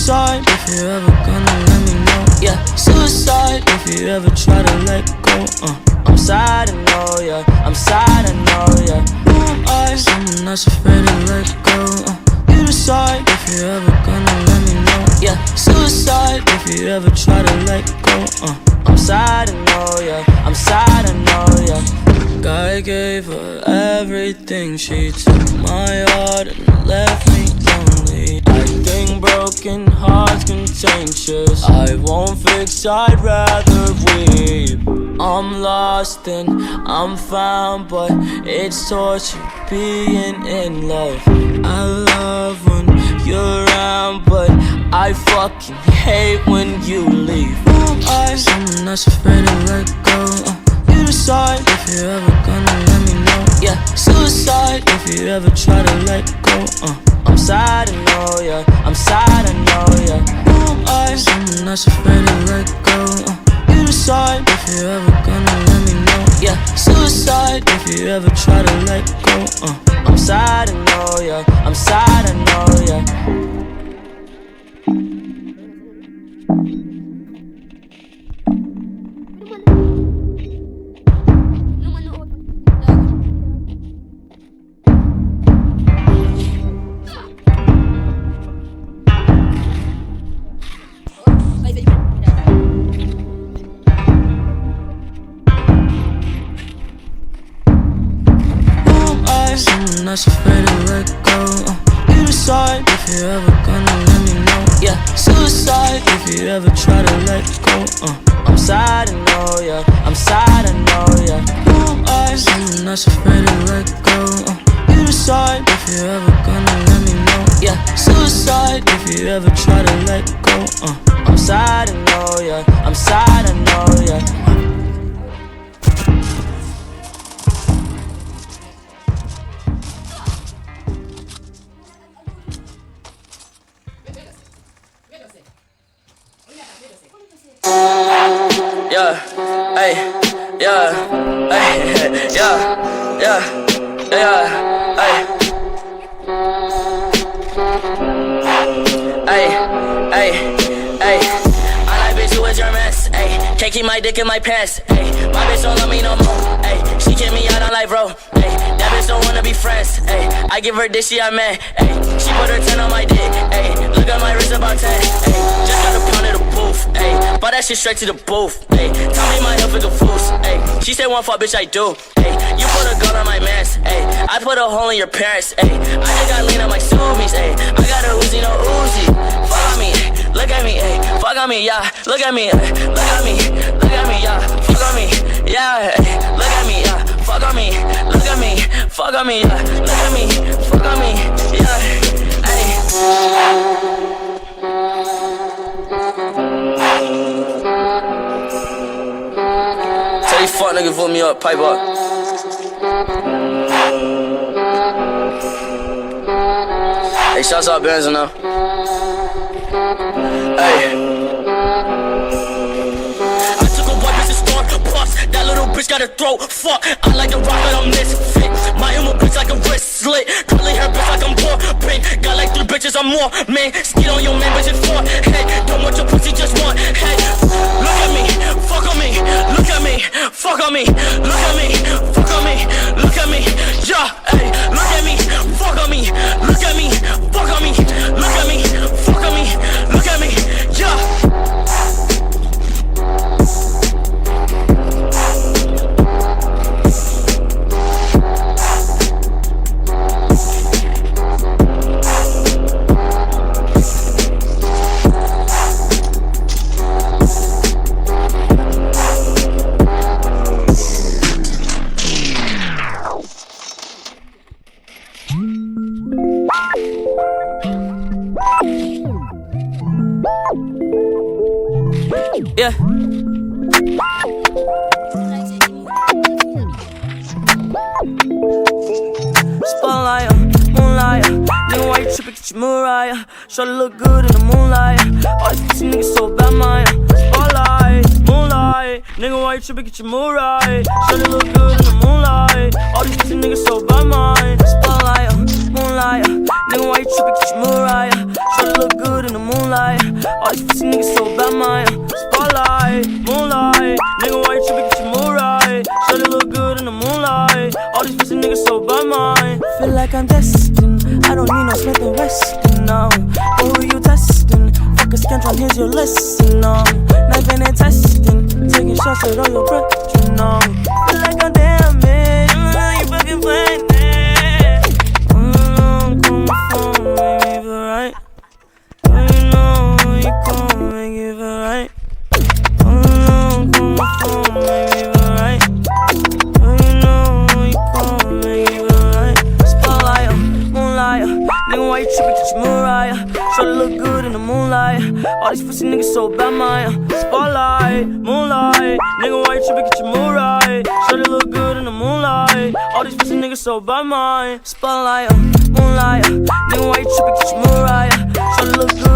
suicide if you ever gonna let me know. Yeah, suicide if you ever try to let go. I'm sad, I know, yeah. I'm sad, I know, yeah. Who am I? Someone that's afraid to let go. You decide if you ever gonna let me know. Yeah, suicide if you ever try to let go. I'm sad, I know, yeah. I'm sad, I know, yeah. God gave her everything. She took my heart and left me lonely. I think broken hearts contagious. I won't fix, I'd rather weep. I'm lost and I'm found, but it's torture being in love. I love when you're around, but I fucking hate when you leave. I'm someone that's afraid to let go. You decide if you ever gonna let me know. Yeah, suicide if you ever try to let go. I'm sad, I know, yeah. I'm sad, I know, yeah. Who am I? Someone that's afraid to let go. You decide if you ever gonna let me know. Yeah, suicide if you ever try to let go. I'm sad, I know, yeah. I'm sad, I know, yeah. Someone that's afraid to let go. You decide if you ever gonna let me know. Yeah, suicide if you ever try to let go. I'm sad, I know, yeah. I'm sad, I know, yeah. Who am I? Someone that's afraid to let go. You decide if you ever gonna let me know. Yeah, suicide if you ever try to let go. I'm sad, I know, yeah. I'm sad, I know, yeah. Yeah, hey, yeah, hey, yeah, yeah, yeah, hey, hey, hey, I like bitch who is your mess, hey, can't keep my dick in my pants, hey, my bitch don't love me no more, hey, she kick me out on life, bro, hey, that bitch don't wanna be friends, hey, I give her dick, she a man, hey, she put her 10 on my dick, hey, look at my wrist about 10, hey, just got a pound of the booth, hey, bought that shit straight to the booth, hey, tell me my health is a fool's, hey, she said one fuck, bitch, I do, hey, you put a gun on my mans, hey, I put a hole in your parents, hey, I just got lean on my Sumis, hey, I got a Uzi, no Uzi, fuck on me, look at me, hey, fuck on me, yeah, look at me, look at me, look at me, yeah, fuck on me, yeah, hey, look at me, yeah, fuck on me, look at me, fuck on me, yeah, look at me, fuck on me, yeah, hey. Tell these fuck niggas put me up, pipe up. Hey, shouts out Benz now. Hey. I took a white bitch to start a bus. That little bitch got a throat. Fuck, I like the rock, but I'm misfit. My humor bitch like a wrist slit. Curly hair bitch like I'm poor. Pink, got like 3 bitches, I'm more. Man, skid on your man, bitch, it's 4. Hey, don't want your pussy, just want. Hey, look at me, fuck on me. Look at me, fuck on me. Look at me, fuck on me. Look at me, yeah, hey, look at me, fuck on me. Look at me, fuck on me. Look at me, fuck on me. Look at me, yeah. Yeah. Spotlight, moonlight. Nigga, why you trippin'? Get your Mariah. Shorty look good in the moonlight. All these pussy niggas so bad, mine. Spotlight, moonlight. Nigga, why you trippin'? Get your Mariah. Shorty look good in the moonlight. All these pussy niggas so bad, mine. Spotlight, moonlight. Nigga, why you trippin'? Get your Mariah. Shorty look good in the moonlight. moonlight. All these pussy niggas so bad, man. Spotlight, moonlight. Nigga, why you trippin', get your mood right. Shawty look good in the moonlight. All these pussy niggas so bad, man. Feel like I'm destined. I don't need no Smith and Weston, no. But who you testing? Fuck a scantron, here's your lesson, no. Knife and testing. Taking shots at all your breath, you know. Feel like I'm damaged. You fucking playing it. Call my phone, make me feel right. You know you gon' make it feel right. Call my phone, make me feel right. You know you gon' make it feel right. Spotlight, moonlight. Nigga, why you trippin', get your mood right. Shawty look good in the moonlight. All these pussy niggas so bad, man. Spotlight, moonlight. Nigga, why you trippin', get your mood right. Shawty look good in the moonlight. All these pussy niggas so bad, man. Spotlight, moonlight. Nigga, why you trippin', get your mood right. Shawty look good